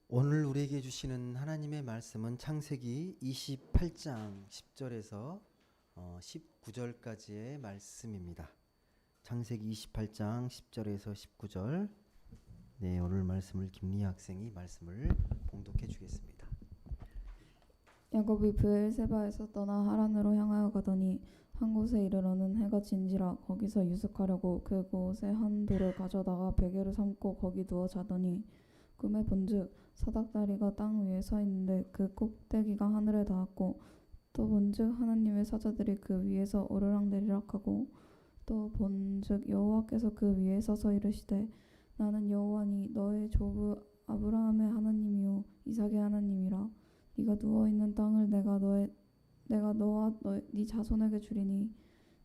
오늘 우리에게 주시는 하나님의 말씀은 창세기 28장 10절에서 19절까지의 말씀입니다. 창세기 28장 10절에서 19절. 네, 오늘 말씀을 김리 학생이 말씀을 봉독해 주겠습니다. 야곱이 브엘세바에서 떠나 하란으로 향하여 가더니 한 곳에 이르러는 해가 진지라 거기서 유숙하려고 그곳에 한 돌을 가져다가 베개로 삼고 거기 누워 자더니 꿈에 본즉 사닥다리가 땅 위에 서 있는데 그 꼭대기가 하늘에 닿았고 또 본즉 하나님의 사자들이 그 위에서 오르락내리락하고 또 본즉 여호와께서 그 위에 서서 이르시되 나는 여호와니 너의 조부 아브라함의 하나님이요 이삭의 하나님이라. 네가 누워있는 땅을 내가 너와 네 자손에게 주리니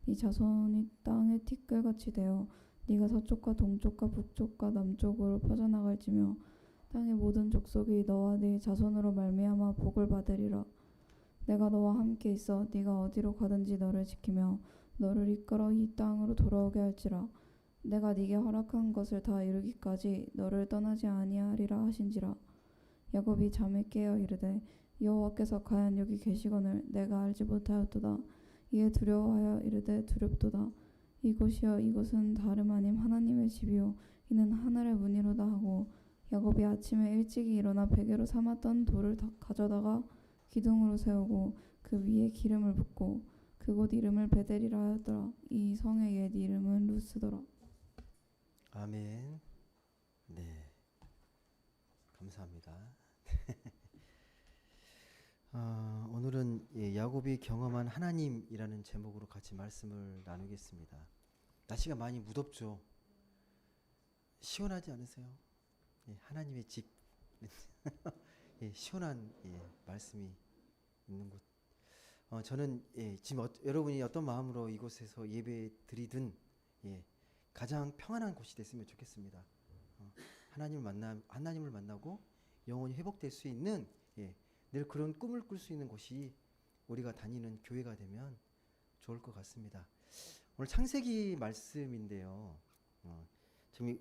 네 자손이 땅의 티끌같이 되어 네가 서쪽과 동쪽과 북쪽과 남쪽으로 퍼져나갈지며 땅의 모든 족속이 너와 네 자손으로 말미암아 복을 받으리라. 내가 너와 함께 있어 네가 어디로 가든지 너를 지키며 너를 이끌어 이 땅으로 돌아오게 할지라. 내가 네게 허락한 것을 다 이루기까지 너를 떠나지 아니하리라 하신지라. 야곱이 잠에 깨어 이르되 여호와께서 과연 여기 계시거늘 내가 알지 못하였도다. 이에 두려워하여 이르되 두렵도다. 이곳이여 이곳은 다름 아님 하나님의 집이요 이는 하늘의 문이로다 하고 야곱이 아침에 일찍이 일어나 베개로 삼았던 돌을 가져다가 기둥으로 세우고 그 위에 기름을 붓고 그곳 이름을 베델이라 하였더라. 이 성의 옛 이름은 루스더라. 아멘. 네, 감사합니다. 오늘은 야곱이 경험한 하나님이라는 제목으로 같이 말씀을 나누겠습니다. 날씨가 많이 무덥죠? 시원하지 않으세요? 하나님의 집 시원한 말씀이 있는 곳. 저는 지금 여러분이 어떤 마음으로 이곳에서 예배 드리든 가장 평안한 곳이 됐으면 좋겠습니다. 하나님을 만나고 영혼이 회복될 수 있는 늘 그런 꿈을 꿀 수 있는 곳이 우리가 다니는 교회가 되면 좋을 것 같습니다. 오늘 창세기 말씀인데요. 지금 이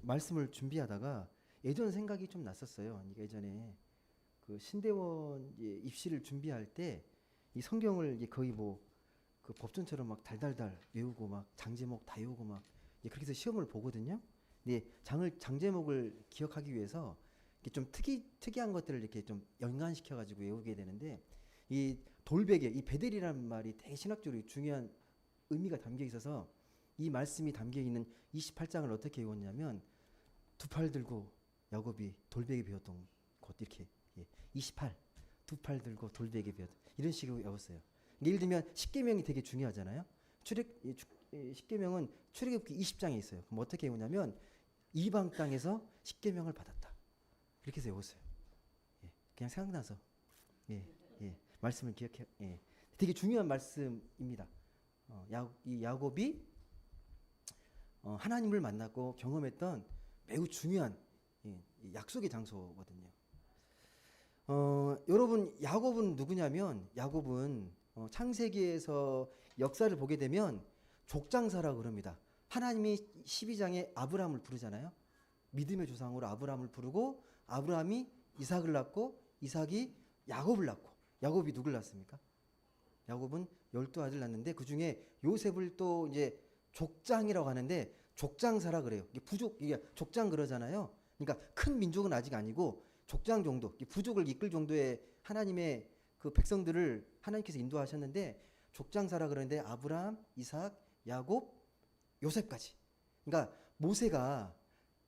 말씀을 준비하다가 예전 생각이 좀 났었어요. 예전에 그 신대원 입시를 준비할 때 이 성경을 거의 그 법전처럼 막 달달달 외우고 막 장제목 다 외우고 막 그렇게 해서 시험을 보거든요. 근데 장 제목을 기억하기 위해서 좀 특이한 것들을 이렇게 좀 연관시켜 가지고 외우게 되는데 이 돌베개, 이 베델이라는 말이 되게 신학적으로 중요한 의미가 담겨 있어서 이 말씀이 담겨 있는 28장을 어떻게 외웠냐면 두 팔 들고 야곱이 돌베개 배웠던 곳 이렇게 28 두 팔 들고 돌베개 배웠던 이런 식으로 외웠어요. 예를 들면 십계명이 되게 중요하잖아요. 십계명은 출애굽기 20장에 있어요. 그럼 어떻게 외우냐면 이방 땅에서 십계명을 받았다. 이렇게 해서 외웠어요. 그냥 생각나서 말씀을 기억해. 되게 중요한 말씀입니다. 이 야곱이 하나님을 만나고 경험했던 매우 중요한 약속의 장소거든요. 여러분 야곱은 누구냐면 야곱은 창세기에서 역사를 보게 되면 족장사라고 그럽니다. 하나님이 12장에 아브라함을 부르잖아요. 믿음의 조상으로 아브라함을 부르고 아브라함이 이삭을 낳고 이삭이 야곱을 낳고 야곱이 누굴 낳습니까? 야곱은 12아들 낳는데 그 중에 요셉을 또 이제 족장이라고 하는데 족장사라 그래요. 이게 족장 그러잖아요. 그러니까 큰 민족은 아직 아니고 족장 정도, 부족을 이끌 정도의 하나님의 그 백성들을 하나님께서 인도하셨는데 족장사라 그러는데 아브라함, 이삭, 야곱, 요셉까지. 그러니까 모세가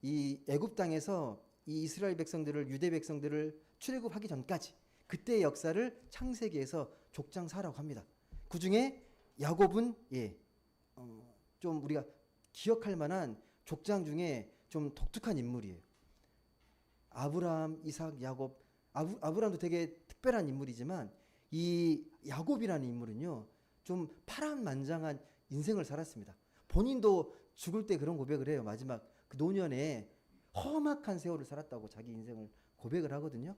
이 애굽 땅에서 이 이스라엘 백성들을 유대 백성들을 출애굽하기 전까지 그때의 역사를 창세기에서 족장사라고 합니다. 그 중에 야곱은 좀 우리가 기억할 만한 족장 중에 좀 독특한 인물이에요. 아브라함, 이삭, 야곱. 아브라함도 되게 특별한 인물이지만 이 야곱이라는 인물은요 좀 파란만장한 인생을 살았습니다. 본인도 죽을 때 그런 고백을 해요. 마지막 그 노년에 험악한 세월을 살았다고 자기 인생을 고백을 하거든요.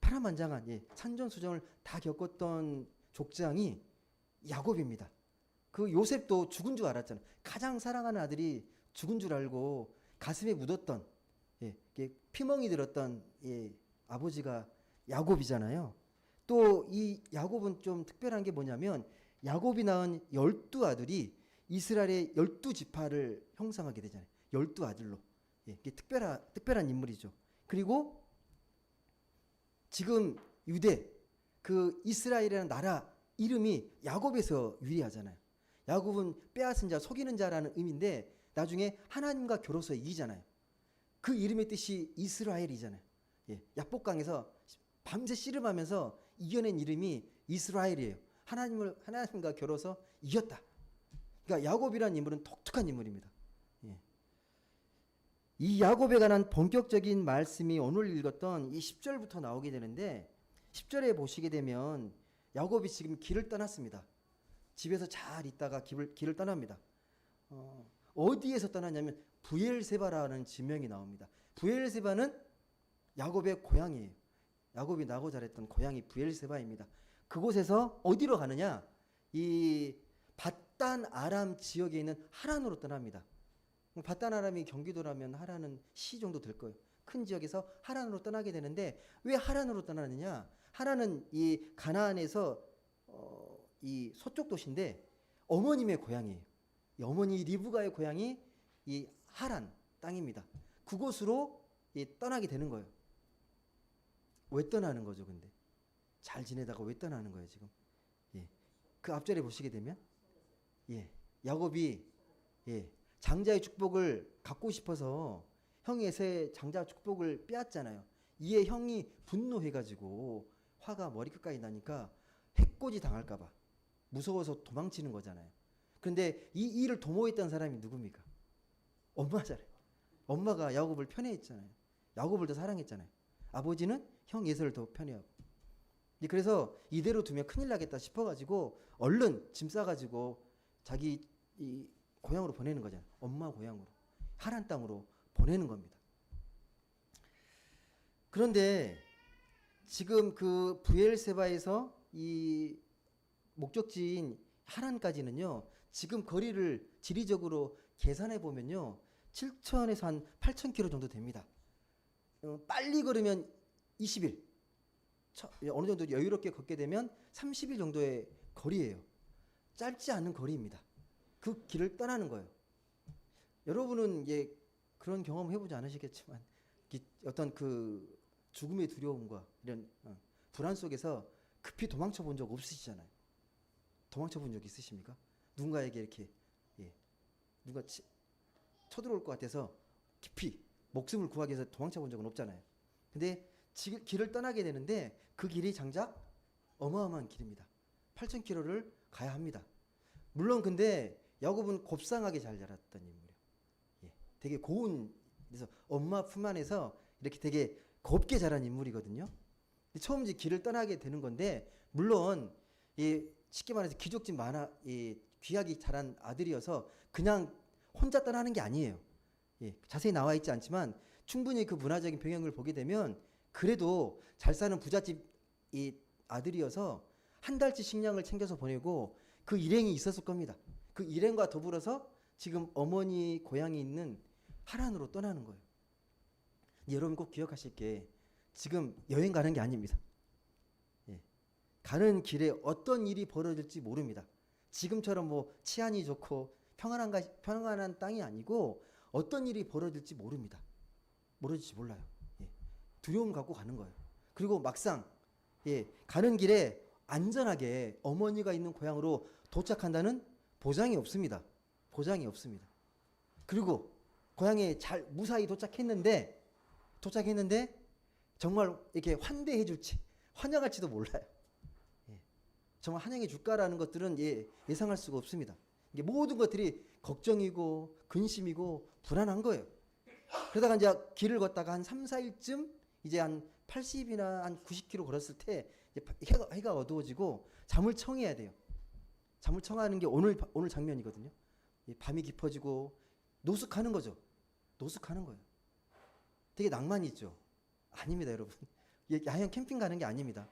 파란만장한 산전수전을 다 겪었던 족장이 야곱입니다. 그 요셉도 죽은 줄 알았잖아요. 가장 사랑하는 아들이 죽은 줄 알고 가슴에 묻었던 이렇게 피멍이 들었던 아버지가 야곱이잖아요. 또 이 야곱은 좀 특별한 게 뭐냐면 야곱이 낳은 12아들이 이스라엘의 12지파를 형성하게 되잖아요. 12아들로. 이게 특별한 인물이죠. 그리고 지금 유대 그 이스라엘이라는 나라 이름이 야곱에서 유래하잖아요. 야곱은 빼앗은 자, 속이는 자라는 의미인데 나중에 하나님과 겨뤄서 이기잖아요. 그 이름의 뜻이 이스라엘이잖아요. 야복강에서 밤새 씨름하면서 이겨낸 이름이 이스라엘이에요. 하나님과 겨뤄서 이겼다. 그러니까 야곱이라는 인물은 독특한 인물입니다. 이 야곱에 관한 본격적인 말씀이 오늘 읽었던 이 10절부터 나오게 되는데 10절에 보시게 되면 야곱이 지금 길을 떠났습니다. 집에서 잘 있다가 길을 떠납니다. 어디에서 떠났냐면 브엘세바라는 지명이 나옵니다. 브엘세바는 야곱의 고향이에요. 야곱이 나고 자랐던 고향이 브엘세바입니다. 그곳에서 어디로 가느냐? 이 밧단 아람 지역에 있는 하란으로 떠납니다. 밧단 아람이 경기도라면 하란은 시 정도 될 거예요. 큰 지역에서 하란으로 떠나게 되는데 왜 하란으로 떠나느냐? 하란은 이 가나안에서 이 서쪽 도시인데 어머님의 고향이에요. 이 어머니 리브가의 고향이 이 하란 땅입니다. 그곳으로 떠나게 되는 거예요. 왜 떠나는 거죠, 근데? 잘 지내다가 왜 떠나는 거예요, 지금? 그 앞절에 보시게 되면 야곱이 장자의 축복을 갖고 싶어서 형이 에서의 장자 축복을 빼앗잖아요. 이에 형이 분노해가지고 화가 머리끝까지 나니까 해코지 당할까봐 무서워서 도망치는 거잖아요. 그런데 이 일을 도모했던 사람이 누굽니까? 엄마잖아요. 엄마가 야곱을 편애했잖아요. 야곱을 더 사랑했잖아요. 아버지는 형 에서를 더 편애하고. 그래서 이대로 두면 큰일 나겠다 싶어가지고 얼른 짐 싸가지고 자기 이 고향으로 보내는 거잖아요. 엄마 고향으로. 하란 땅으로 보내는 겁니다. 그런데 지금 그 브엘세바에서 이 목적지인 하란까지는요. 지금 거리를 지리적으로 계산해 보면요. 7,000에서 한 8,000km 정도 됩니다. 빨리 걸으면 20일. 어느 정도 여유롭게 걷게 되면 30일 정도의 거리예요. 짧지 않은 거리입니다. 그 길을 떠나는 거예요. 여러분은 그런 경험 해보지 않으시겠지만 어떤 그 죽음의 두려움과 이런 불안 속에서 급히 도망쳐 본 적 없으시잖아요. 도망쳐 본 적 있으십니까? 누군가에게 이렇게 누가 쳐들어올 것 같아서 깊이 목숨을 구하기 위해서 도망쳐 본 적은 없잖아요. 근데 길을 떠나게 되는데 그 길이 장작 어마어마한 길입니다. 8,000km를 가야 합니다. 물론 근데 야곱은 곱상하게 잘 자랐던 인물이에요. 되게 고운, 그래서 엄마 품 안에서 이렇게 되게 곱게 자란 인물이거든요. 처음 이제 길을 떠나게 되는 건데 물론 쉽게 말해서 귀족집 귀하게 자란 아들이어서 그냥 혼자 떠나는 게 아니에요. 자세히 나와 있지 않지만 충분히 그 문화적인 배경을 보게 되면 그래도 잘 사는 부잣집 아들이어서 한 달치 식량을 챙겨서 보내고 그 일행이 있었을 겁니다. 그 일행과 더불어서 지금 어머니 고향이 있는 하란으로 떠나는 거예요. 여러분 꼭 기억하실 게 지금 여행 가는 게 아닙니다. 가는 길에 어떤 일이 벌어질지 모릅니다. 지금처럼 뭐 치안이 좋고 평안한 땅이 아니고 어떤 일이 벌어질지 모릅니다. 모르지 몰라요. 두려움 갖고 가는 거예요. 그리고 막상 가는 길에 안전하게 어머니가 있는 고향으로 도착한다는 보장이 없습니다. 보장이 없습니다. 그리고 고향에 잘 무사히 도착했는데 정말 이렇게 환대해 줄지 환영할지도 몰라요. 정말 환영해 줄까라는 것들은 예상할 수가 없습니다. 이게 모든 것들이 걱정이고 근심이고 불안한 거예요. 그러다가 이제 길을 걷다가 한 3, 4일쯤 이제 한 80이나 한 90km 걸었을 때 해가 어두워지고 잠을 청해야 돼요. 잠을 청하는 게 오늘 장면이거든요. 밤이 깊어지고 노숙하는 거죠. 노숙하는 거예요. 되게 낭만이 있죠. 아닙니다, 여러분. 야영 캠핑 가는 게 아닙니다.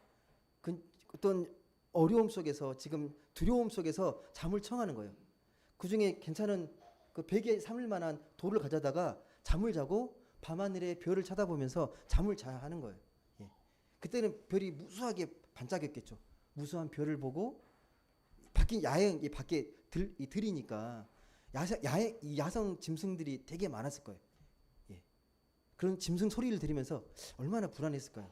어떤 어려움 속에서 지금 두려움 속에서 잠을 청하는 거예요. 그 중에 괜찮은 그 베개 삼을 만한 돌을 가져다가 잠을 자고 밤하늘의 별을 쳐다보면서 잠을 자야 하는 거예요. 예. 그때는 별이 무수하게 반짝였겠죠. 무수한 별을 보고 밖에 야행, 이 밖에 들이니까 이 야성 짐승들이 되게 많았을 거예요. 예. 그런 짐승 소리를 들으면서 얼마나 불안했을까요?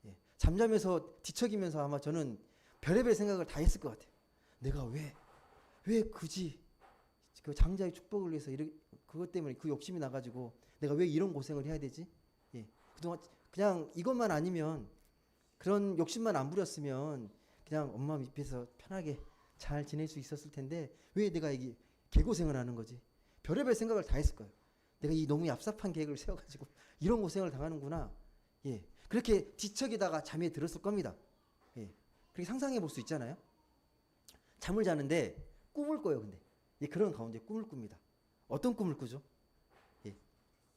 예. 잠자면서 뒤척이면서 아마 저는 별의별 생각을 다 했을 것 같아요. 내가 왜 굳이 그 장자의 축복을 위해서 그것 때문에 그 욕심이 나가지고 내가 왜 이런 고생을 해야 되지? 예. 그동안 그냥 이것만 아니면 그런 욕심만 안 부렸으면 그냥 엄마 밑에서 편하게 잘 지낼 수 있었을 텐데 왜 내가 이게 개고생을 하는 거지? 별의별 생각을 다 했을 거예요. 내가 이 너무 얍삽한 계획을 세워가지고 이런 고생을 당하는구나. 예. 그렇게 뒤척이다가 잠에 들었을 겁니다. 예. 그렇게 상상해 볼 수 있잖아요. 잠을 자는데 꿈을 꿔요. 근데 예, 그런 가운데 꿈을 꿉니다. 어떤 꿈을 꾸죠? 예.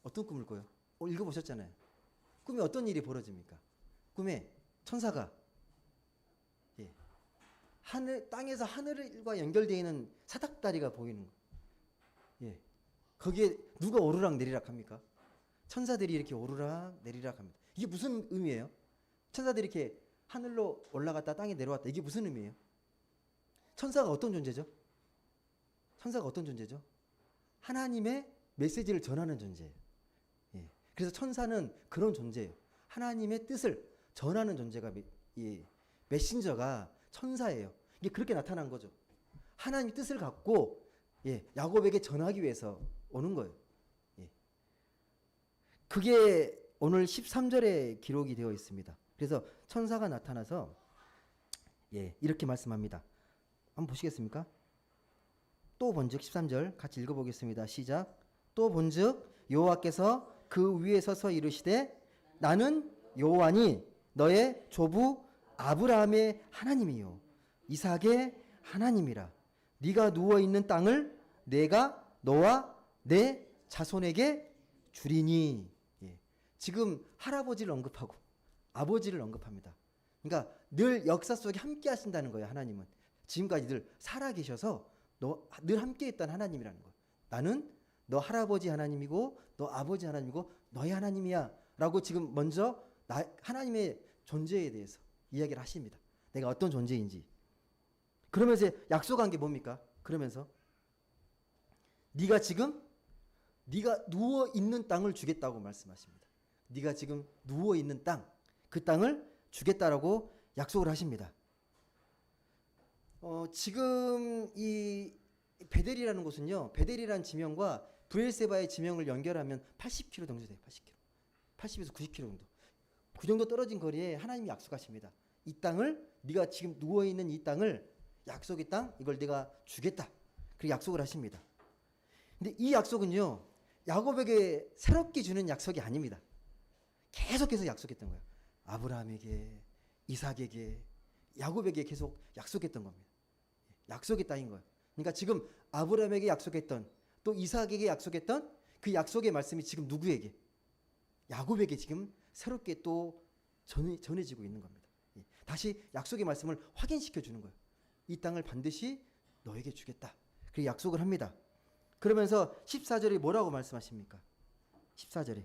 어떤 꿈을 꿔요? 읽어보셨잖아요. 꿈에 어떤 일이 벌어집니까? 꿈에 천사가 예. 땅에서 하늘과 연결되어 있는 사닥다리가 보이는 거예요. 예. 거기에 누가 오르락 내리락 합니까? 천사들이 이렇게 오르락 내리락 합니다. 이게 무슨 의미예요? 천사들이 이렇게 하늘로 올라갔다 땅에 내려왔다. 이게 무슨 의미예요? 천사가 어떤 존재죠? 천사가 어떤 존재죠? 하나님의 메시지를 전하는 존재예요. 예. 그래서 천사는 그런 존재예요. 하나님의 뜻을 전하는 존재가 메신저가 천사예요. 이게 그렇게 나타난 거죠. 하나님의 뜻을 갖고 예, 야곱에게 전하기 위해서 오는 거예요. 예. 그게 오늘 13절에 기록이 되어 있습니다. 그래서 천사가 나타나서 예, 이렇게 말씀합니다. 한번 보시겠습니까? 또 본즉 13절 같이 읽어보겠습니다. 시작. 또 본즉 여호와께서 그 위에 서서 이르시되 나는 여호와니 너의 조부 아브라함의 하나님이요 이삭의 하나님이라. 네가 누워 있는 땅을 내가 너와 내 자손에게 주리니. 예. 지금 할아버지를 언급하고 아버지를 언급합니다. 그러니까 늘 역사 속에 함께 하신다는 거예요. 하나님은 지금까지 늘 살아계셔서 늘 함께 있던 하나님이라는 거예요. 나는 너 할아버지 하나님이고 너 아버지 하나님이고 너의 하나님이야 라고 지금 먼저 하나님의 존재에 대해서 이야기를 하십니다. 내가 어떤 존재인지. 그러면서 약속한 게 뭡니까? 그러면서 네가 누워 있는 땅을 주겠다고 말씀하십니다. 네가 지금 누워 있는 땅, 그 땅을 주겠다라고 약속을 하십니다. 지금 이 베델이라는 곳은요, 베델이라는 지명과 브엘세바의 지명을 연결하면 80km 정도 돼요. 80에서 90km 정도. 그 정도 떨어진 거리에 하나님이 약속하십니다. 이 땅을 네가 지금 누워 있는 이 땅을 약속의 땅 이걸 내가 주겠다. 그렇게 약속을 하십니다. 근데 이 약속은요, 야곱에게 새롭게 주는 약속이 아닙니다. 계속해서 약속했던 거예요. 아브라함에게, 이삭에게, 야곱에게 계속 약속했던 겁니다. 약속의 땅인 거예요. 그러니까 지금 아브라함에게 약속했던 또 이삭에게 약속했던 그 약속의 말씀이 지금 누구에게? 야곱에게 지금 새롭게 또 전해지고 있는 겁니다. 다시 약속의 말씀을 확인시켜 주는 거예요. 이 땅을 반드시 너에게 주겠다. 그 약속을 합니다. 그러면서 14절에 뭐라고 말씀하십니까? 14절에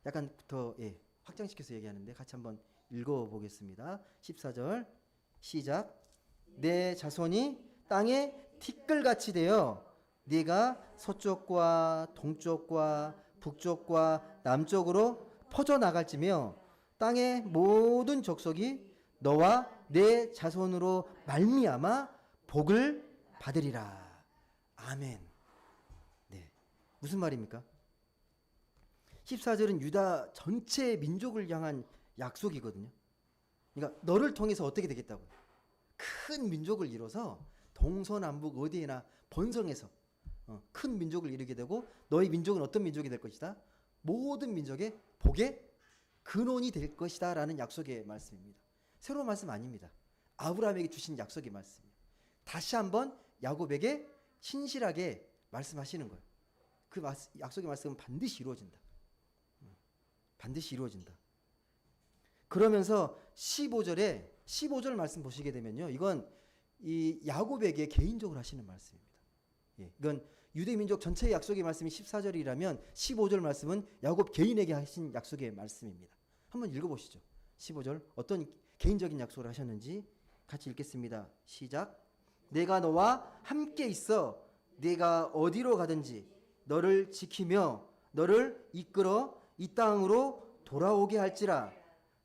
약간 더 확장시켜서 얘기하는데 같이 한번 읽어보겠습니다. 14절 시작. 내 자손이 땅에 티끌같이 되어 네가 서쪽과 동쪽과 북쪽과 남쪽으로 퍼져나갈지며 땅의 모든 족속이 너와 내 자손으로 말미암아 복을 받으리라. 아멘. 네, 무슨 말입니까? 14절은 유다 전체 민족을 향한 약속이거든요. 그러니까 너를 통해서 어떻게 되겠다고? 큰 민족을 이뤄서 동서남북 어디에나 번성해서 큰 민족을 이루게 되고 너희 민족은 어떤 민족이 될 것이다? 모든 민족의 복의 근원이 될 것이다 라는 약속의 말씀입니다. 새로운 말씀 아닙니다. 아브라함에게 주신 약속의 말씀이에요. 다시 한번 야곱에게 신실하게 말씀하시는 거예요. 그 약속의 말씀은 반드시 이루어진다. 반드시 이루어진다. 그러면서 15절 말씀 보시게 되면요. 이건 이 야곱에게 개인적으로 하시는 말씀입니다. 예, 이건 유대 민족 전체의 약속의 말씀이 14절이라면 15절 말씀은 야곱 개인에게 하신 약속의 말씀입니다. 한번 읽어보시죠. 15절 어떤 개인적인 약속을 하셨는지 같이 읽겠습니다. 시작. 내가 너와 함께 있어 내가 어디로 가든지 너를 지키며 너를 이끌어 이 땅으로 돌아오게 할지라.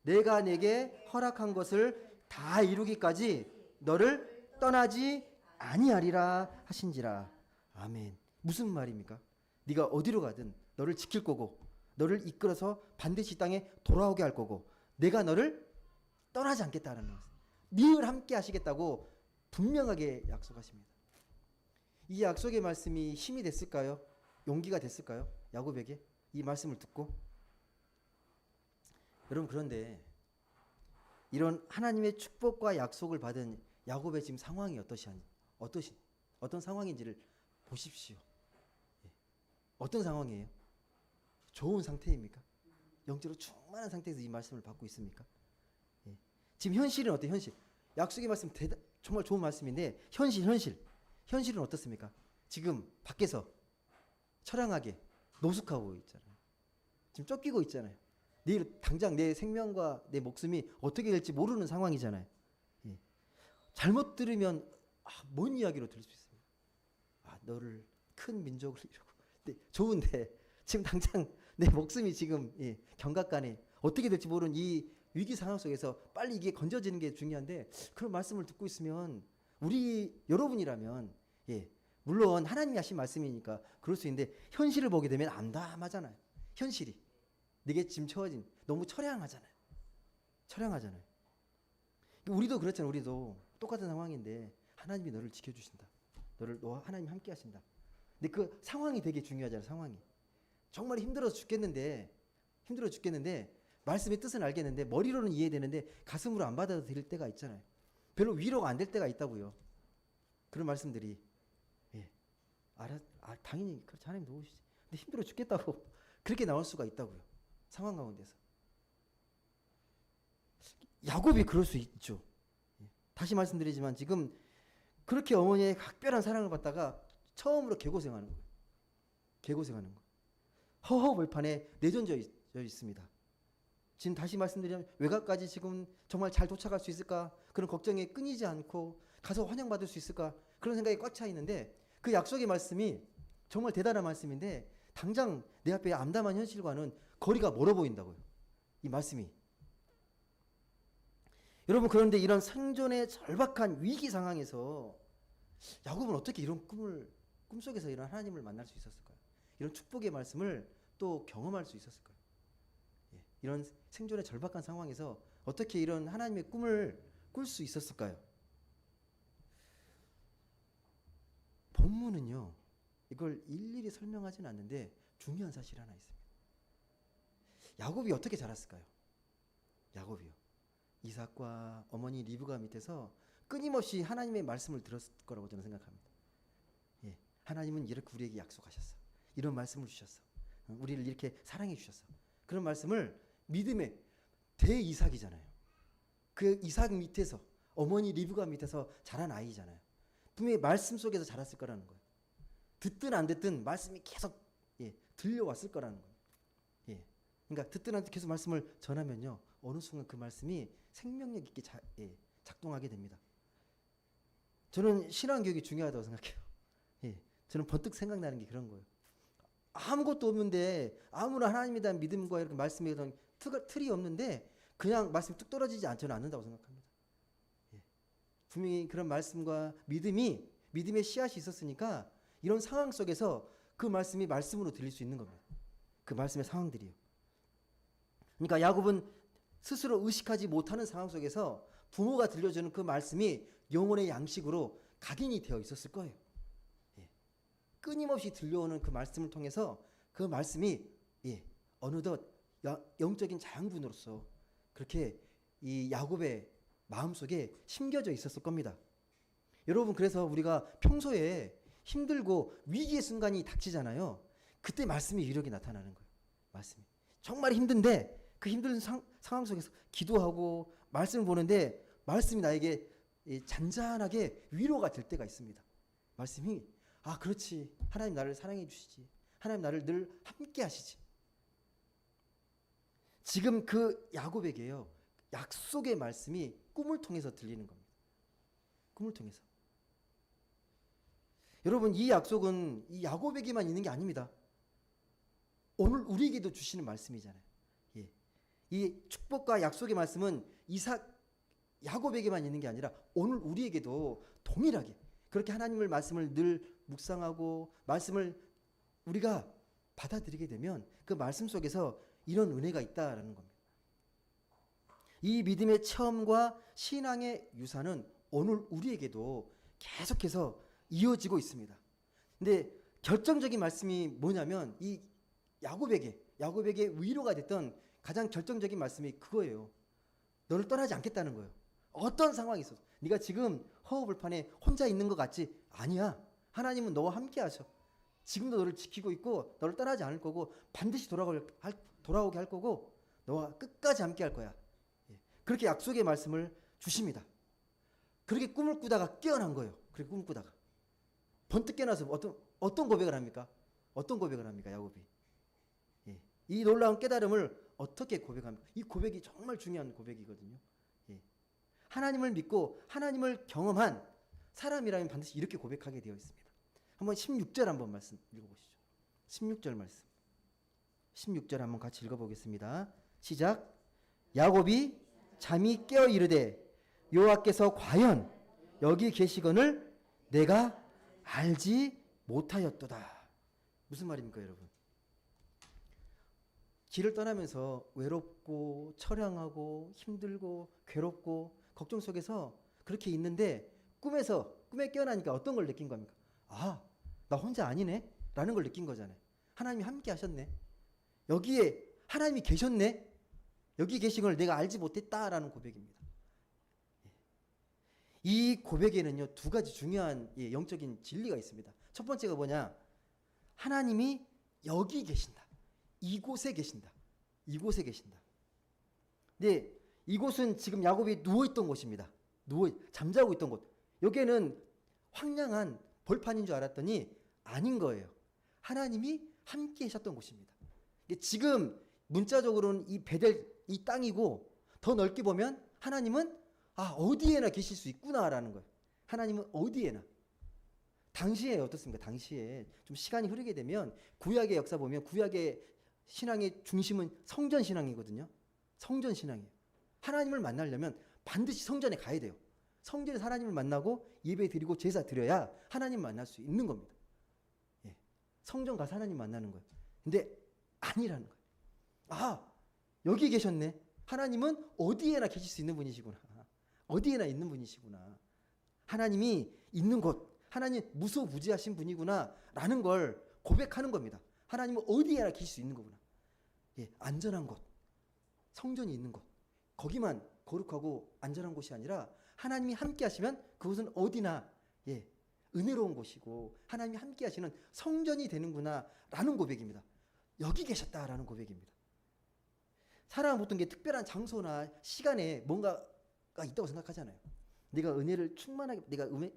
내가 내게 허락한 것을 다 이루기까지 너를 떠나지 아니하리라 하신지라. 아멘. 무슨 말입니까? 네가 어디로 가든 너를 지킬 거고 너를 이끌어서 반드시 이 땅에 돌아오게 할 거고 내가 너를 떠나지 않겠다는 것. 늘 함께 하시겠다고 분명하게 약속하십니다. 이 약속의 말씀이 힘이 됐을까요? 용기가 됐을까요? 야곱에게 이 말씀을 듣고. 여러분, 그런데 이런 하나님의 축복과 약속을 받은 야곱의 지금 상황이 어떤 상황인지를 보십시오. 어떤 상황이에요? 좋은 상태입니까? 영적으로 충만한 상태에서 이 말씀을 받고 있습니까? 지금 현실은 어때요? 현실. 약속의 말씀 정말 좋은 말씀인데 현실은 어떻습니까? 지금 밖에서 처량하게 노숙하고 있잖아요. 지금 쫓기고 있잖아요. 내일 당장 내 생명과 내 목숨이 어떻게 될지 모르는 상황이잖아요. 잘못 들으면 뭔 이야기로 들을 수 있습니다. 너를 큰 민족을 이루고 좋은데 지금 당장 내 목숨이 지금 경각간에 어떻게 될지 모르는 이 위기 상황 속에서 빨리 이게 건져지는 게 중요한데 그런 말씀을 듣고 있으면 여러분이라면 물론 하나님이 하신 말씀이니까 그럴 수 있는데 현실을 보게 되면 암담하잖아요. 현실이 내게 지금 처해진 너무 처량하잖아요. 우리도 그렇잖아요. 우리도 똑같은 상황인데 하나님이 너를 지켜주신다. 너와 하나님 함께 하신다. 근데 그 상황이 되게 중요하잖아요. 상황이 정말 힘들어 죽겠는데 말씀의 뜻은 알겠는데 머리로는 이해되는데 가슴으로 안 받아들일 때가 있잖아요. 별로 위로가 안 될 때가 있다고요. 그런 말씀들이 당연히 그렇지, 하나님 도우시지. 근데 힘들어 죽겠다고 그렇게 나올 수가 있다고요. 상황 가운데서. 야곱이 그럴 수 있죠. 다시 말씀드리지만 지금 그렇게 어머니의 각별한 사랑을 받다가 처음으로 개고생하는 거예요. 허허벌판에 내던져 있습니다. 지금 다시 말씀드리면 외가까지 지금 정말 잘 도착할 수 있을까? 그런 걱정에 끊이지 않고 가서 환영받을 수 있을까? 그런 생각이 꽉 차 있는데 그 약속의 말씀이 정말 대단한 말씀인데 당장 내 앞에 암담한 현실과는 거리가 멀어 보인다고요. 이 말씀이. 여러분, 그런데 이런 생존의 절박한 위기 상황에서 야곱은 어떻게 이런 꿈속에서 이런 하나님을 만날 수 있었을까요? 이런 축복의 말씀을 또 경험할 수 있었을까요? 이런 생존의 절박한 상황에서 어떻게 이런 하나님의 꿈을 꿀 수 있었을까요? 본문은요, 이걸 일일이 설명하지는 않는데 중요한 사실이 하나 있습니다. 야곱이 어떻게 자랐을까요? 야곱이요. 이삭과 어머니 리브가 밑에서 끊임없이 하나님의 말씀을 들었을 거라고 저는 생각합니다. 하나님은 이렇게 우리에게 약속하셨어. 이런 말씀을 주셨어. 우리를 이렇게 사랑해 주셨어. 그런 말씀을 믿음의 대이삭이잖아요. 그 이삭 밑에서 어머니 리브가 밑에서 자란 아이잖아요. 분명히 말씀 속에서 자랐을 거라는 거예요. 듣든 안 듣든 말씀이 계속 들려왔을 거라는 거예요. 그러니까 듣든 안 듣든 계속 말씀을 전하면요, 어느 순간 그 말씀이 생명력 있게 작동하게 됩니다. 저는 신앙교육이 중요하다고 생각해요. 저는 번뜩 생각나는 게 그런 거예요. 아무것도 없는데 아무나 하나님에 대한 믿음과 이렇게 말씀에 대한 틀이 없는데 그냥 말씀이 뚝 떨어지지 않는다고 생각합니다. 분명히 그런 말씀과 믿음의 씨앗이 있었으니까 이런 상황 속에서 그 말씀이 말씀으로 들릴 수 있는 겁니다. 그 말씀의 상황들이요. 그러니까 야곱은 스스로 의식하지 못하는 상황 속에서 부모가 들려주는 그 말씀이 영혼의 양식으로 각인이 되어 있었을 거예요. 끊임없이 들려오는 그 말씀을 통해서 그 말씀이 어느덧 영적인 자양분으로서 그렇게 이 야곱의 마음속에 심겨져 있었을 겁니다. 여러분, 그래서 우리가 평소에 힘들고 위기의 순간이 닥치잖아요. 그때 말씀의 위력이 나타나는 거예요. 말씀이 정말 힘든데 그 힘든 상황 속에서 기도하고 말씀을 보는데 말씀이 나에게 잔잔하게 위로가 될 때가 있습니다. 말씀이 아, 그렇지. 하나님 나를 사랑해 주시지. 하나님 나를 늘 함께 하시지. 지금 그 야곱에게요, 약속의 말씀이 꿈을 통해서 들리는 겁니다. 꿈을 통해서. 여러분, 이 약속은 이 야곱에게만 있는 게 아닙니다. 오늘 우리에게도 주시는 말씀이잖아요. 예. 이 축복과 약속의 말씀은 야곱에게만 있는 게 아니라 오늘 우리에게도 동일하게 그렇게 하나님의 말씀을 늘 묵상하고 말씀을 우리가 받아들이게 되면 그 말씀 속에서 이런 은혜가 있다라는 겁니다. 이 믿음의 체험과 신앙의 유산은 오늘 우리에게도 계속해서 이어지고 있습니다. 근데 결정적인 말씀이 뭐냐면 이 야곱에게 위로가 됐던 가장 결정적인 말씀이 그거예요. 너를 떠나지 않겠다는 거예요. 어떤 상황이 있어도 네가 지금 허허벌판에 혼자 있는 것 같지? 아니야. 하나님은 너와 함께 하셔. 지금도 너를 지키고 있고 너를 떠나지 않을 거고 반드시 돌아오게 할 거고 너와 끝까지 함께 할 거야. 그렇게 약속의 말씀을 주십니다. 그렇게 꿈을 꾸다가 깨어난 거예요. 그렇게 꿈을 꾸다가 번뜩 깨어나서 어떤 고백을 합니까? 어떤 고백을 합니까? 야곱이. 이 놀라운 깨달음을 어떻게 고백합니까? 이 고백이 정말 중요한 고백이거든요. 하나님을 믿고 하나님을 경험한 사람이라면 반드시 이렇게 고백하게 되어 있습니다. 한번 16절 한번 말씀 읽어보시죠. 16절 말씀. 16절 한번 같이 읽어보겠습니다. 시작. 야곱이 잠이 깨어 이르되 여호와께서 과연 여기 계시거늘 내가 알지 못하였도다. 무슨 말입니까, 여러분? 길을 떠나면서 외롭고 처량하고 힘들고 괴롭고 걱정 속에서 그렇게 있는데 꿈에 깨어나니까 어떤 걸 느낀 겁니까? 아, 나 혼자 아니네 라는 걸 느낀 거잖아요. 하나님이 함께 하셨네. 여기에 하나님이 계셨네. 여기 계신 걸 내가 알지 못했다라는 고백입니다. 이 고백에는요, 두 가지 중요한 영적인 진리가 있습니다. 첫 번째가 뭐냐? 하나님이 여기 계신다. 이곳에 계신다. 이곳에 계신다. 네, 이곳은 지금 야곱이 누워있던 곳입니다. 잠자고 있던 곳. 여기에는 황량한 벌판인 줄 알았더니 아닌 거예요. 하나님이 함께 하셨던 곳입니다. 지금 문자적으로는 이 베델, 이 땅이고 더 넓게 보면 하나님은 어디에나 계실 수 있구나라는 거예요. 하나님은 어디에나. 당시에 어떻습니까? 당시에 좀 시간이 흐르게 되면 구약의 역사 보면 구약의 신앙의 중심은 성전 신앙이거든요. 성전 신앙이에요. 하나님을 만나려면 반드시 성전에 가야 돼요. 성전에서 하나님을 만나고 예배 드리고 제사 드려야 하나님 만날 수 있는 겁니다. 성전 가서 하나님 만나는 거예요. 근데 아니라는 거예요. 여기 계셨네. 하나님은 어디에나 계실 수 있는 분이시구나. 어디에나 있는 분이시구나. 하나님이 있는 곳, 하나님 무소부지하신 분이구나 라는 걸 고백하는 겁니다. 하나님은 어디에나 계실 수 있는 거구나. 안전한 곳, 성전이 있는 곳, 거기만 거룩하고 안전한 곳이 아니라 하나님이 함께 하시면 그곳은 어디나 은혜로운 곳이고 하나님이 함께 하시는 성전이 되는구나 라는 고백입니다. 여기 계셨다라는 고백입니다. 사람은 보통 게 특별한 장소나 시간에 뭔가가 있다고 생각하잖아요. 내가 은혜를 충만하게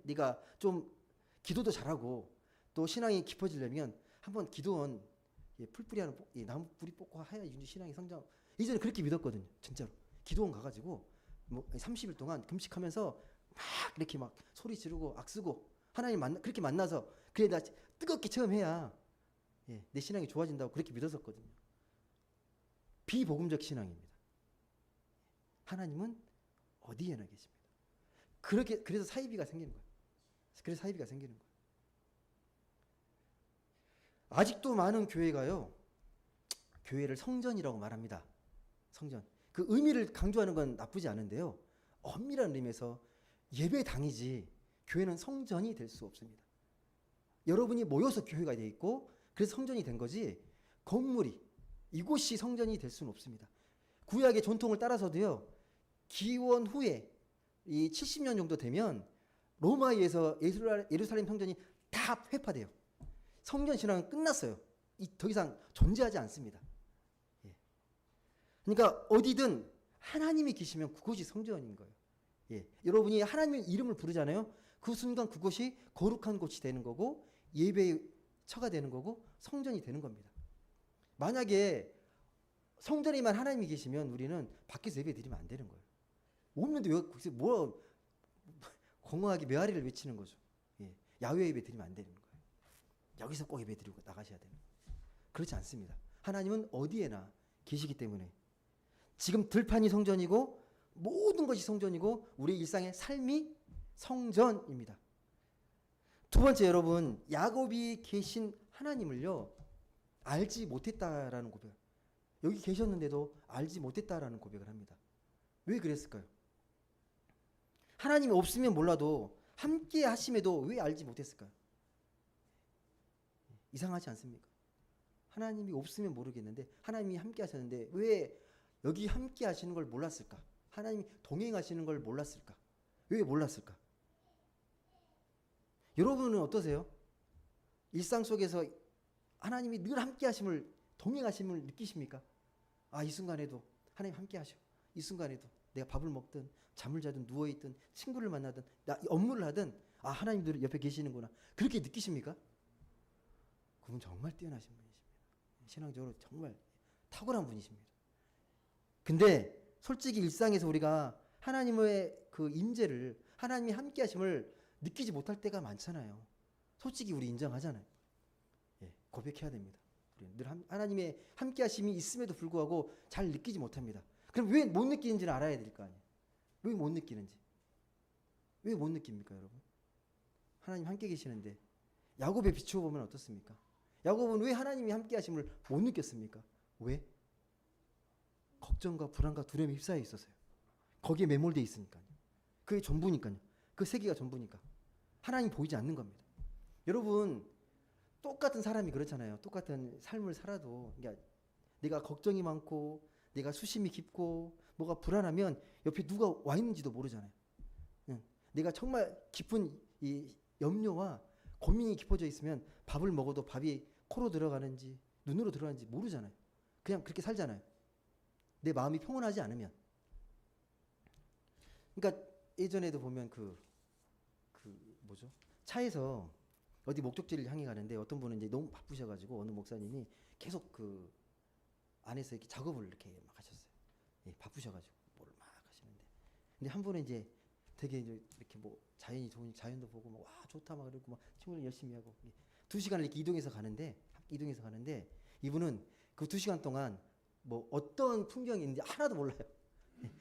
내가 좀 기도도 잘하고 또 신앙이 깊어지려면 한번 기도원 풀뿌리 하는 나무 뿌리 뽑고 해야 신앙이 성장. 이전에 그렇게 믿었거든요. 진짜로. 기도원 가가지고 30일 동안 금식하면서 막 이렇게 막 소리 지르고 악쓰고 하나님 그렇게 만나서 그래 나 뜨겁게 체험해야 내 신앙이 좋아진다고 그렇게 믿었었거든요. 비복음적 신앙입니다. 하나님은 어디에나 계십니다. 그래서 사이비가 생기는 거예요. 그래서 사이비가 생기는 거예요. 아직도 많은 교회가요, 교회를 성전이라고 말합니다. 성전. 그 의미를 강조하는 건 나쁘지 않은데요. 엄밀한 의미에서 예배당이지 교회는 성전이 될 수 없습니다. 여러분이 모여서 교회가 돼 있고 그래서 성전이 된 거지 건물이 이곳이 성전이 될 수는 없습니다. 구약의 전통을 따라서도요. 기원 후에 이 70년 정도 되면 로마에 의해서 예루살렘 성전이 다 회파돼요. 성전 신앙은 끝났어요. 더 이상 존재하지 않습니다. 그러니까 어디든 하나님이 계시면 그곳이 성전인 거예요. 여러분이 하나님의 이름을 부르잖아요. 그 순간 그곳이 거룩한 곳이 되는 거고 예배의 처가 되는 거고 성전이 되는 겁니다. 만약에 성전에만 하나님이 계시면 우리는 밖에서 예배 드리면 안 되는 거예요. 없는데 왜 거기서 뭐 공허하게 메아리를 외치는 거죠. 예. 야외 예배 드리면 안 되는 거예요. 여기서 꼭 예배 드리고 나가셔야 되는 거예요. 그렇지 않습니다. 하나님은 어디에나 계시기 때문에 지금 들판이 성전이고 모든 것이 성전이고 우리 일상의 삶이 성전입니다. 두 번째, 여러분, 야곱이 계신 하나님을요 알지 못했다라는 고백. 여기 계셨는데도 알지 못했다라는 고백을 합니다. 왜 그랬을까요? 하나님이 없으면 몰라도 함께 하심에도 왜 알지 못했을까요? 이상하지 않습니까? 하나님이 없으면 모르겠는데 하나님이 함께 하셨는데 왜 여기 함께 하시는 걸 몰랐을까? 하나님이 동행하시는 걸 몰랐을까? 왜 몰랐을까? 여러분은 어떠세요? 일상 속에서 하나님이 늘 함께 하심을, 동행하심을 느끼십니까? 아, 이 순간에도 하나님 함께 하셔. 이 순간에도 내가 밥을 먹든 잠을 자든 누워있든 친구를 만나든 나 업무를 하든 아, 하나님 늘 옆에 계시는구나. 그렇게 느끼십니까? 그분 정말 뛰어나신 분이십니다. 신앙적으로 정말 탁월한 분이십니다. 근데 솔직히 일상에서 우리가 하나님의 그 임재를, 하나님이 함께 하심을 느끼지 못할 때가 많잖아요. 솔직히 우리 인정하잖아요. 예, 고백해야 됩니다. 우리는 늘 하나님의 함께 하심이 있음에도 불구하고 잘 느끼지 못합니다. 그럼 왜 못 느끼는지는 알아야 될 거 아니에요. 왜 못 느끼는지. 왜 못 느낍니까, 여러분? 하나님 함께 계시는데 야곱에 비추어 보면 어떻습니까? 야곱은 왜 하나님이 함께 하심을 못 느꼈습니까? 왜? 걱정과 불안과 두려움에 휩싸여 있었어요. 거기에 매몰되어 있으니까요. 그게 전부니까요. 그 세계가 전부니까. 하나님 보이지 않는 겁니다. 여러분, 똑같은 사람이 그렇잖아요. 똑같은 삶을 살아도 그러니까 내가 걱정이 많고 내가 수심이 깊고 뭐가 불안하면 옆에 누가 와 있는지도 모르잖아요. 내가 정말 깊은 이 염려와 고민이 깊어져 있으면 밥을 먹어도 밥이 코로 들어가는지 눈으로 들어가는지 모르잖아요. 그냥 그렇게 살잖아요. 내 마음이 평온하지 않으면. 그러니까 예전에도 보면 뭐죠? 차에서 어디 목적지를 향해 가는데 어떤 분은 이제 너무 바쁘셔가지고 어느 목사님이 계속 그 안에서 이렇게 작업을 이렇게 막 하셨어요. 예, 바쁘셔가지고 뭘 막 하시는데. 근데 한 분은 이제 되게 이제 이렇게 뭐 자연이 좋으니 자연도 보고 막 와 좋다 막 그러고 막 친구들 열심히 하고 2시간을 이렇게 이동해서 가는데 이분은 그 2시간 동안 뭐 어떤 풍경이 있는지 하나도 몰라요.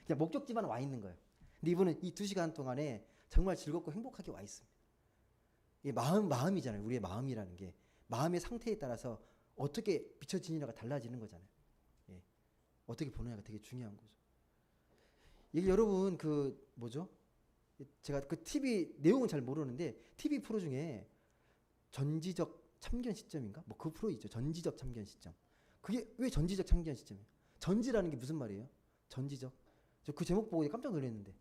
그냥 목적지만 와 있는 거예요. 근데 이분은 이 2시간 동안에 정말 즐겁고 행복하게 와 있습니다. 이 마음이잖아요. 우리의 마음이라는 게 마음의 상태에 따라서 어떻게 비춰지느냐가 달라지는 거잖아요. 예. 어떻게 보느냐가 되게 중요한 거죠. 이게 여러분 그 뭐죠? 제가 그 TV 내용은 잘 모르는데 TV 프로 중에 전지적 참견 시점인가? 뭐 그 프로 있죠. 전지적 참견 시점. 그게 왜 전지적 참견 시점이에요? 전지라는 게 무슨 말이에요? 전지적. 저 그 제목 보고 깜짝 놀랐는데.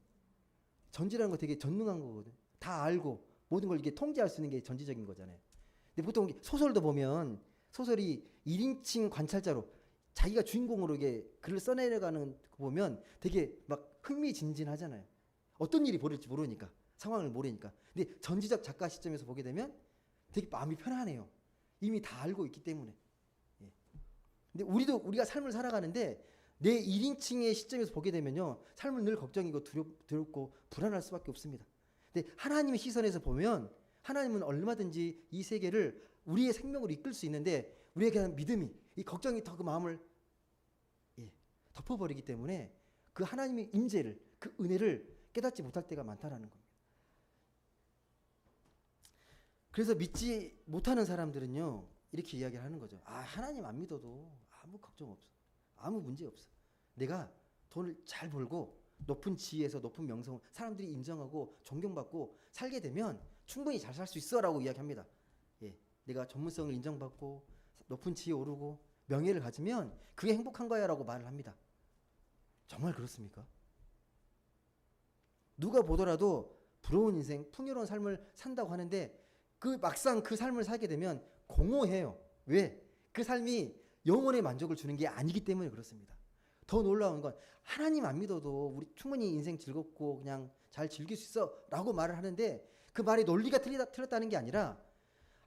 전지라는 거 되게 전능한 거거든. 다 알고 모든 걸 이게 통제할 수 있는 게 전지적인 거잖아요. 근데 보통 소설도 보면 소설이 1인칭 관찰자로 자기가 주인공으로 이게 글을 써내려가는 거 보면 되게 막 흥미진진하잖아요. 어떤 일이 벌어질지 모르니까, 상황을 모르니까. 근데 전지적 작가 시점에서 보게 되면 되게 마음이 편안해요. 이미 다 알고 있기 때문에. 예. 근데 우리가 삶을 살아가는데 내 1인칭의 시점에서 보게 되면요, 삶은 늘 걱정이고 두렵고 불안할 수밖에 없습니다. 근데 하나님의 시선에서 보면 하나님은 얼마든지 이 세계를 우리의 생명으로 이끌 수 있는데 우리에게 대한 믿음이, 이 걱정이 더 그 마음을 덮어버리기 때문에 그 하나님의 임재를, 그 은혜를 깨닫지 못할 때가 많다라는 겁니다. 그래서 믿지 못하는 사람들은요, 이렇게 이야기를 하는 거죠. 아, 하나님 안 믿어도 아무 걱정 없어. 아무 문제 없어. 내가 돈을 잘 벌고 높은 지위에서 높은 명성을 사람들이 인정하고 존경받고 살게 되면 충분히 잘 살 수 있어라고 이야기합니다. 예, 내가 전문성을 인정받고 높은 지위에 오르고 명예를 가지면 그게 행복한 거야라고 말을 합니다. 정말 그렇습니까? 누가 보더라도 부러운 인생, 풍요로운 삶을 산다고 하는데 그 막상 그 삶을 살게 되면 공허해요. 왜? 그 삶이 영혼의 만족을 주는 게 아니기 때문에 그렇습니다. 더 놀라운 건 하나님 안 믿어도 우리 충분히 인생 즐겁고 그냥 잘 즐길 수 있어 라고 말을 하는데 그 말이 논리가 틀렸다는 게 아니라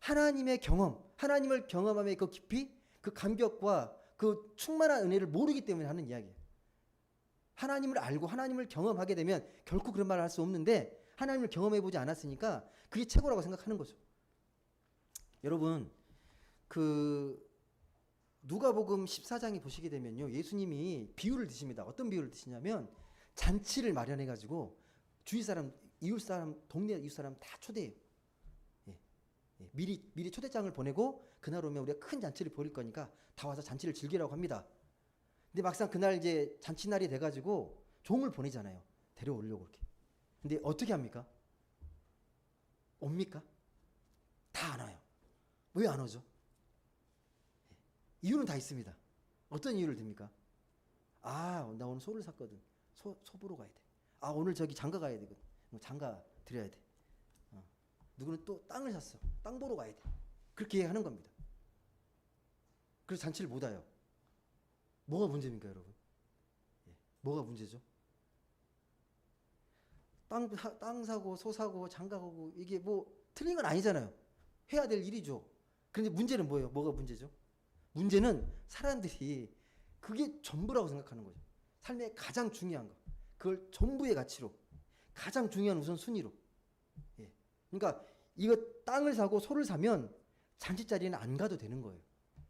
하나님의 경험, 하나님을 경험함의 그 깊이, 그 감격과 그 충만한 은혜를 모르기 때문에 하는 이야기예요. 하나님을 알고 하나님을 경험하게 되면 결코 그런 말을 할 수 없는데 하나님을 경험해 보지 않았으니까 그게 최고라고 생각하는 거죠. 여러분, 그 누가복음 14장에 보시게 되면요, 예수님이 비유를 드십니다. 어떤 비유를 드시냐면 잔치를 마련해 가지고 주위 사람, 이웃 사람, 동네 이웃 사람 다 초대해요. 예, 미리 초대장을 보내고 그날 오면 우리가 큰 잔치를 벌일 거니까 다 와서 잔치를 즐기라고 합니다. 근데 막상 그날 이제 잔치날이 돼가지고 종을 보내잖아요. 데려오려고 그렇게. 근데 어떻게 합니까? 옵니까? 다 안 와요. 왜 안 오죠? 이유는 다 있습니다. 어떤 이유를 듭니까? 아, 나 오늘 소를 샀거든. 소 보러 가야 돼. 아, 오늘 저기 장가 가야 되거든. 장가 드려야 돼. 누구는 또 땅을 샀어. 땅 보러 가야 돼. 그렇게 하는 겁니다. 그래서 잔치를 못 와요. 뭐가 문제입니까, 여러분? 뭐가 문제죠? 땅 사고 소 사고 장가 가고 이게 뭐 틀린 건 아니잖아요. 해야 될 일이죠. 그런데 문제는 뭐예요? 뭐가 문제죠? 문제는 사람들이 그게 전부라고 생각하는 거죠. 삶의 가장 중요한 거. 그걸 전부의 가치로, 가장 중요한 우선순위로. 예. 그러니까 이거 땅을 사고 소를 사면 잔치 자리는 안 가도 되는 거예요.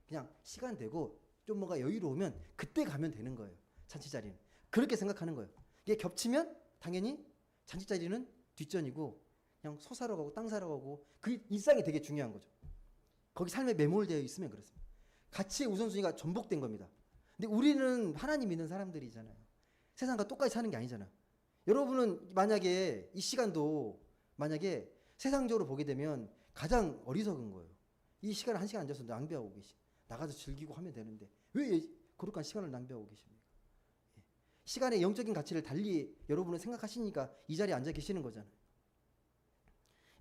그냥 시간 되고 좀 뭔가 여유로우면 그때 가면 되는 거예요. 잔치 자리는. 그렇게 생각하는 거예요. 이게 겹치면 당연히 잔치 자리는 뒷전이고 그냥 소 사러 가고 땅 사러 가고 그 일상이 되게 중요한 거죠. 거기 삶에 매몰되어 있으면 그렇습니다. 가치의 우선순위가 전복된 겁니다. 근데 우리는 하나님 믿는 사람들이잖아요. 세상과 똑같이 사는 게 아니잖아요. 여러분은 만약에 이 시간도 만약에 세상적으로 보게 되면 가장 어리석은 거예요. 이 시간을 1시간 앉아서 낭비하고 계시. 나가서 즐기고 하면 되는데 왜 거룩한 시간을 낭비하고 계십니까? 시간의 영적인 가치를 달리 여러분은 생각하시니까 이 자리에 앉아 계시는 거잖아요.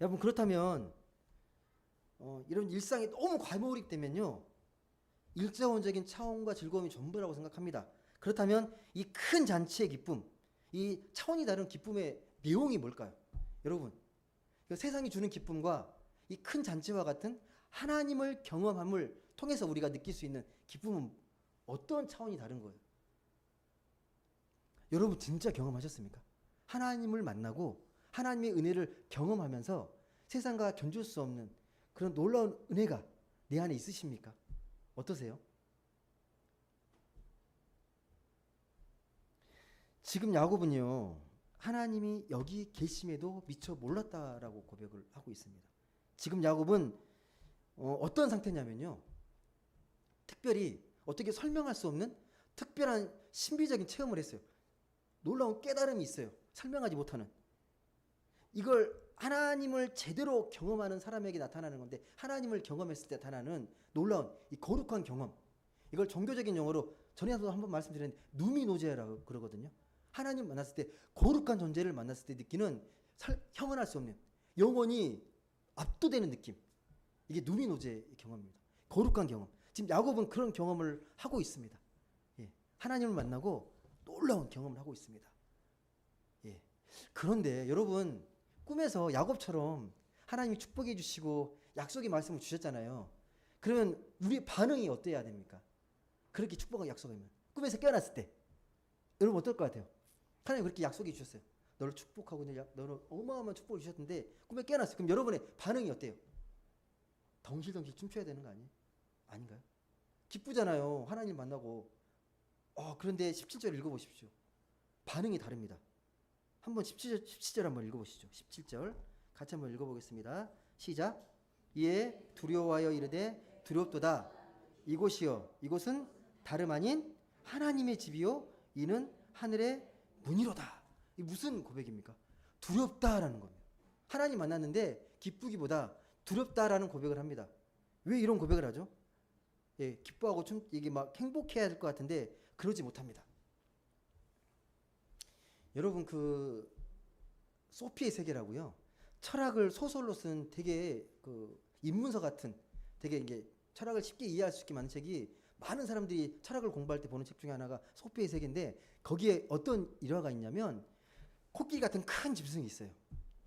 여러분, 그렇다면 이런 일상에 너무 과몰입되면요, 일차원적인 차원과 즐거움이 전부라고 생각합니다. 그렇다면 이 큰 잔치의 기쁨, 이 차원이 다른 기쁨의 내용이 뭘까요? 여러분, 세상이 주는 기쁨과 이 큰 잔치와 같은 하나님을 경험함을 통해서 우리가 느낄 수 있는 기쁨은 어떤 차원이 다른 거예요? 여러분 진짜 경험하셨습니까? 하나님을 만나고 하나님의 은혜를 경험하면서 세상과 견줄 수 없는 그런 놀라운 은혜가 내 안에 있으십니까? 어떠세요? 지금 야곱은요, 하나님이 여기 계심에도 미처 몰랐다라고 고백을 하고 있습니다. 지금 야곱은 어떤 상태냐면요, 특별히 어떻게 설명할 수 없는 특별한 신비적인 체험을 했어요. 놀라운 깨달음이 있어요. 설명하지 못하는. 이걸 하나님을 제대로 경험하는 사람에게 나타나는 건데, 하나님을 경험했을 때 나타나는 놀라운 이 거룩한 경험, 이걸 종교적인 용어로 전에도 한번 말씀드렸는데 누미노제라고 그러거든요. 하나님 만났을 때, 거룩한 존재를 만났을 때 느끼는 형언할 수 없는, 영원히 압도되는 느낌, 이게 누미노제의 경험입니다. 거룩한 경험. 지금 야곱은 그런 경험을 하고 있습니다. 예. 하나님을 만나고 놀라운 경험을 하고 있습니다. 예. 그런데 여러분, 꿈에서 야곱처럼 하나님이 축복해 주시고 약속의 말씀을 주셨잖아요. 그러면 우리 반응이 어때야 됩니까? 그렇게 축복하고 약속하면 꿈에서 깨어났을 때 여러분 어떨 것 같아요? 하나님 그렇게 약속해 주셨어요. 너를 축복하고 너를 어마어마한 축복을 주셨는데 꿈에 깨어났어요. 그럼 여러분의 반응이 어때요? 덩실덩실 춤춰야 되는 거 아니에요? 아닌가요? 기쁘잖아요. 하나님 만나고. 그런데 17절 읽어보십시오. 반응이 다릅니다. 한번 17절 한번 읽어보시죠. 17절 같이 한번 읽어보겠습니다. 시작. 이에 두려워하여 이르되 두렵도다. 이곳이요, 이곳은 다름 아닌 하나님의 집이요, 이는 하늘의 문이로다. 이 무슨 고백입니까? 두렵다라는 겁니다. 하나님 만났는데 기쁘기보다 두렵다라는 고백을 합니다. 왜 이런 고백을 하죠? 예, 기뻐하고 이게 막 행복해야 될 것 같은데 그러지 못합니다. 여러분, 그 소피의 세계라고요, 철학을 소설로 쓴 되게 그 입문서 같은, 되게 이게 철학을 쉽게 이해할 수 있게 만든 책이, 많은 사람들이 철학을 공부할 때 보는 책 중에 하나가 소피의 세계인데, 거기에 어떤 일화가 있냐면 코끼리 같은 큰 짐승이 있어요.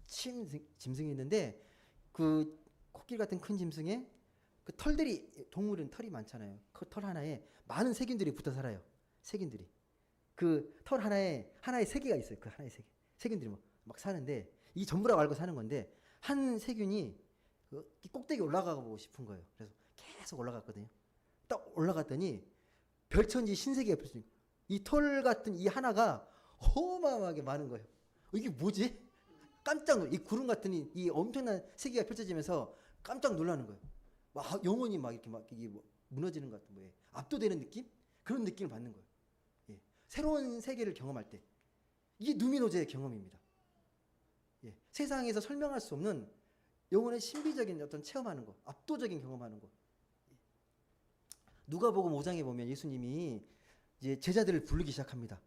짐승이 있는데 그 코끼리 같은 큰 짐승에 그 털들이, 동물은 털이 많잖아요. 그 털 하나에 많은 세균들이 붙어 살아요. 세균들이. 그 털 하나에 세개가 있어요. 그 하나에 세 개. 세균들이 막 사는데 이 전부 다 말고 사는 건데 한 세균이 그 꼭대기 올라가고 싶은 거예요. 그래서 계속 올라갔거든요. 딱 올라갔더니 별천지 신세계가 펼쳐진 거예요. 이 털 같은 이 하나가 어마어마하게 많은 거예요. 이게 뭐지? 깜짝 놀, 이 구름 같은 이 엄청난 세계가 펼쳐지면서 깜짝 놀라는 거예요. 막 영혼이 막 이렇게 막 이게 뭐 무너지는 것 같은 거예요. 압도되는 느낌? 그런 느낌을 받는 거예요. 예. 새로운 세계를 경험할 때 이게 누미노제의 경험입니다. 예. 세상에서 설명할 수 없는 영혼의 신비적인 어떤 체험하는 거, 압도적인 경험하는 거. 누가복음 5장에 보면 예수님이 이제 제자들을 부르기 시작합니다.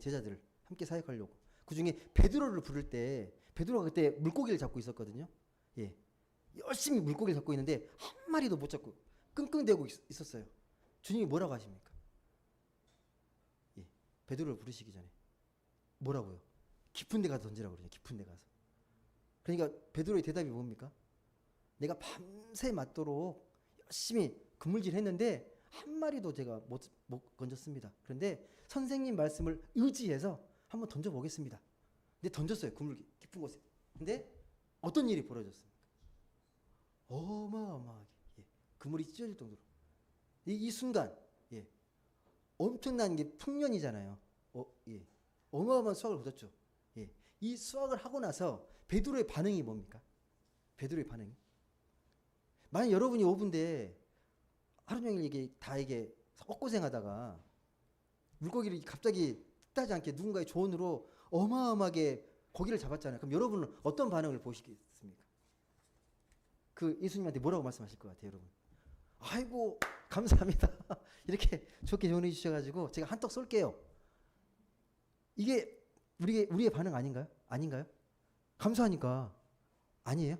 제자들을 함께 사역하려고. 그 중에 베드로를 부를 때 베드로가 그때 물고기를 잡고 있었거든요. 예. 열심히 물고기를 잡고 있는데 한 마리도 못 잡고 끙끙대고 있었어요. 주님이 뭐라고 하십니까? 예. 베드로를 부르시기 전에 뭐라고요? 깊은 데 가서 던지라고 그러죠. 깊은 데 가서. 그러니까 베드로의 대답이 뭡니까? 내가 밤새 맞도록 열심히 그물질 했는데 한 마리도 제가 못 건졌습니다. 그런데 선생님 말씀을 의지해서 한번 던져보겠습니다. 근데 던졌어요. 그물 깊은 곳에. 근데 어떤 일이 벌어졌습니까? 어마어마하게. 예. 그물이 찢어질 정도로. 이 순간, 예. 엄청난 게 풍년이잖아요. 예. 어마어마한 수확을 거뒀죠. 예. 이 수확을 하고 나서 베드로의 반응이 뭡니까? 베드로의 반응이. 만약 여러분이 5분대 하루 종일 이게 헛고생하다가 물고기를 갑자기 뜻하지 않게 누군가의 조언으로 어마어마하게 고기를 잡았잖아요. 그럼 여러분은 어떤 반응을 보시겠습니까? 그 예수님한테 뭐라고 말씀하실 것 같아요, 여러분? 아이고 감사합니다. 이렇게 좋게 조언해 주셔가지고 제가 한턱 쏠게요. 이게 우리의 반응 아닌가요? 아닌가요? 감사하니까 아니에요?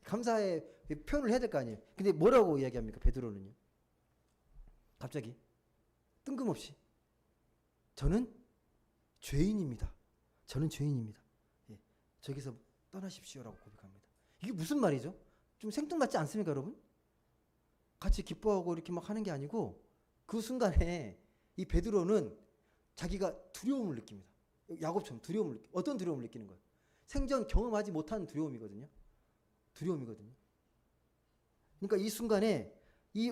감사의 표현을 해야 될 거 아니에요. 근데 뭐라고 이야기합니까? 베드로는요. 갑자기 뜬금없이 저는 죄인입니다. 저는 죄인입니다. 예, 저기서 떠나십시오라고 고백합니다. 이게 무슨 말이죠? 좀 생뚱맞지 않습니까, 여러분? 같이 기뻐하고 이렇게 막 하는 게 아니고 그 순간에 이 베드로는 자기가 두려움을 느낍니다. 야곱처럼 두려움을 느끼. 어떤 두려움을 느끼는 거예요? 생전 경험하지 못한 두려움이거든요. 두려움이거든요. 그러니까 이 순간에 이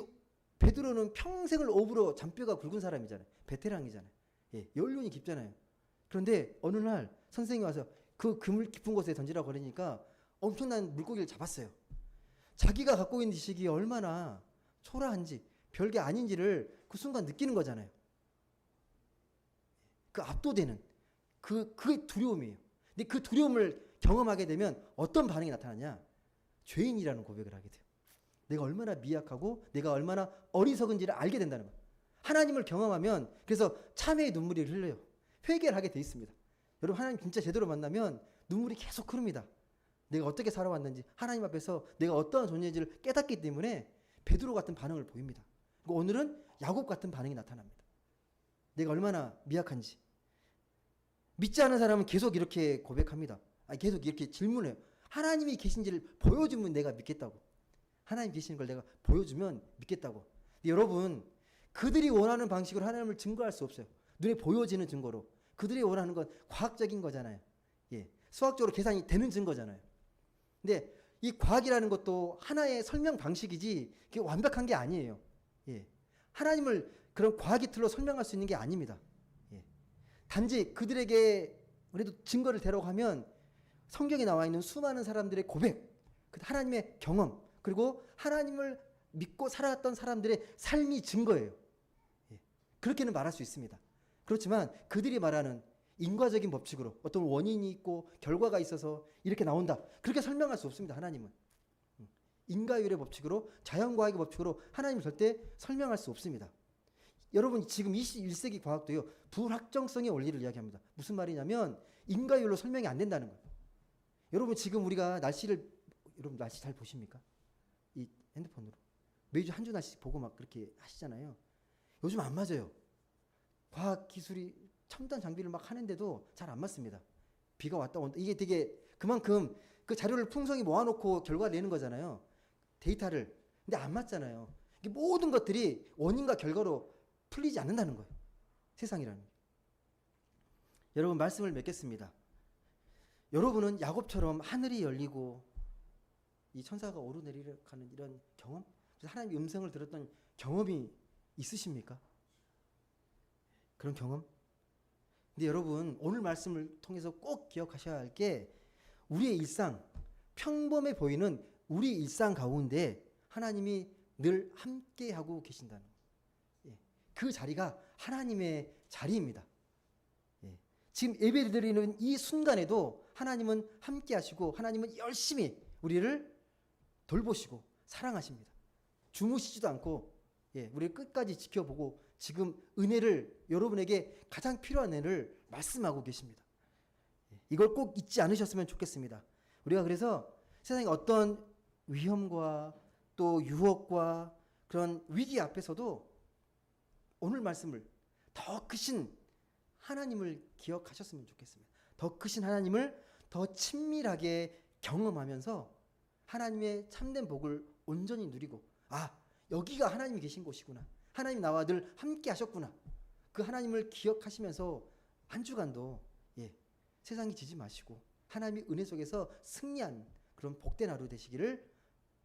베드로는 평생을 업으로 잔뼈가 굵은 사람이잖아요. 베테랑이잖아요. 예, 연륜이 깊잖아요. 그런데 어느 날 선생님이 와서 그 그물 깊은 곳에 던지라고 그러니까 엄청난 물고기를 잡았어요. 자기가 갖고 있는 지식이 얼마나 초라한지 별게 아닌지를 그 순간 느끼는 거잖아요. 그 압도되는 그게 두려움이에요. 근데 그 두려움을 경험하게 되면 어떤 반응이 나타나냐? 죄인이라는 고백을 하게 돼요. 내가 얼마나 미약하고 내가 얼마나 어리석은지를 알게 된다는 거예요. 하나님을 경험하면 그래서 참회의 눈물이 흘러요. 회개를 하게 돼 있습니다. 여러분 하나님 진짜 제대로 만나면 눈물이 계속 흐릅니다. 내가 어떻게 살아왔는지 하나님 앞에서 내가 어떠한 존재인지를 깨닫기 때문에 베드로 같은 반응을 보입니다. 오늘은 야곱 같은 반응이 나타납니다. 내가 얼마나 미약한지. 믿지 않은 사람은 계속 이렇게 고백합니다. 계속 이렇게 질문해요. 하나님이 계신지를 보여주면 내가 믿겠다고. 하나님 계시는 걸 내가 보여주면 믿겠다고. 근데 여러분 그들이 원하는 방식으로 하나님을 증거할 수 없어요. 눈에 보여지는 증거로. 그들이 원하는 건 과학적인 거잖아요. 예, 수학적으로 계산이 되는 증거잖아요. 근데 이 과학이라는 것도 하나의 설명 방식이지 그게 완벽한 게 아니에요. 예, 하나님을 그런 과학의 틀로 설명할 수 있는 게 아닙니다. 예, 단지 그들에게 그래도 증거를 대라고 하면 성경에 나와 있는 수많은 사람들의 고백, 하나님의 경험, 그리고 하나님을 믿고 살아왔던 사람들의 삶이 증거예요. 예, 그렇게는 말할 수 있습니다. 그렇지만 그들이 말하는 인과적인 법칙으로 어떤 원인이 있고 결과가 있어서 이렇게 나온다. 그렇게 설명할 수 없습니다. 하나님은. 인과율의 법칙으로 자연과학의 법칙으로 하나님을 절대 설명할 수 없습니다. 여러분 지금 21세기 과학도요. 불확정성의 원리를 이야기합니다. 무슨 말이냐면 인과율로 설명이 안 된다는 거예요. 여러분 지금 우리가 여러분 날씨 잘 보십니까? 이 핸드폰으로. 매주 한 주 날씨 보고 막 그렇게 하시잖아요. 요즘 안 맞아요. 과학 기술이 첨단 장비를 막 하는데도 잘 안 맞습니다. 비가 왔다 온다. 이게 되게 그만큼 그 자료를 풍성히 모아놓고 결과를 내는 거잖아요. 데이터를. 근데 안 맞잖아요. 이게 모든 것들이 원인과 결과로 풀리지 않는다는 거예요. 세상이라는 게. 여러분 말씀을 맺겠습니다. 여러분은 야곱처럼 하늘이 열리고 이 천사가 오르내리가는 이런 경험, 하나님의 음성을 들었던 경험이 있으십니까? 그런 경험? 근데 여러분 오늘 말씀을 통해서 꼭 기억하셔야 할 게 우리의 일상, 평범해 보이는 우리 일상 가운데 하나님이 늘 함께하고 계신다는 거예요. 그 자리가 하나님의 자리입니다. 지금 예배드리는 이 순간에도 하나님은 함께하시고 하나님은 열심히 우리를 돌보시고 사랑하십니다. 주무시지도 않고 우리를 끝까지 지켜보고 지금 은혜를 여러분에게 가장 필요한 은혜를 말씀하고 계십니다. 이걸 꼭 잊지 않으셨으면 좋겠습니다. 우리가 그래서 세상의 어떤 위험과 또 유혹과 그런 위기 앞에서도 오늘 말씀을 더 크신 하나님을 기억하셨으면 좋겠습니다. 더 크신 하나님을 더 친밀하게 경험하면서 하나님의 참된 복을 온전히 누리고 여기가 하나님이 계신 곳이구나. 하나님 나와 늘 함께 하셨구나. 그 하나님을 기억하시면서 한 주간도 세상이 지지 마시고 하나님의 은혜 속에서 승리한 그런 복된 하루 되시기를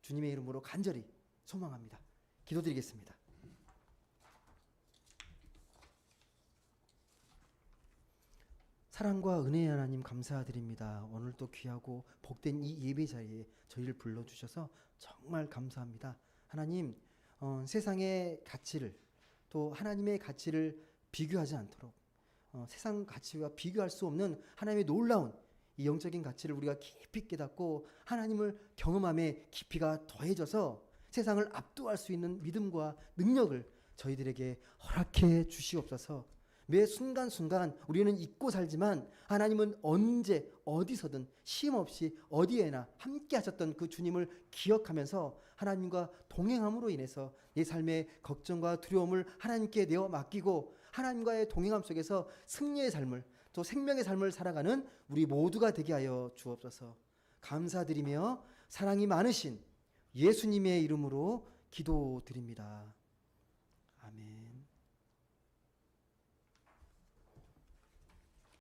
주님의 이름으로 간절히 소망합니다. 기도드리겠습니다. 사랑과 은혜의 하나님 감사드립니다. 오늘 또 귀하고 복된 이 예배 자리에 저희를 불러주셔서 정말 감사합니다. 하나님 세상의 가치를 또 하나님의 가치를 비교하지 않도록 세상 가치와 비교할 수 없는 하나님의 놀라운 이 영적인 가치를 우리가 깊이 깨닫고 하나님을 경험함에 깊이가 더해져서 세상을 압도할 수 있는 믿음과 능력을 저희들에게 허락해 주시옵소서. 매 순간순간 우리는 잊고 살지만 하나님은 언제 어디서든 쉼없이 어디에나 함께 하셨던 그 주님을 기억하면서 하나님과 동행함으로 인해서 내 삶의 걱정과 두려움을 하나님께 내어 맡기고 하나님과의 동행함 속에서 승리의 삶을 또 생명의 삶을 살아가는 우리 모두가 되게 하여 주옵소서. 감사드리며 사랑이 많으신 예수님의 이름으로 기도드립니다.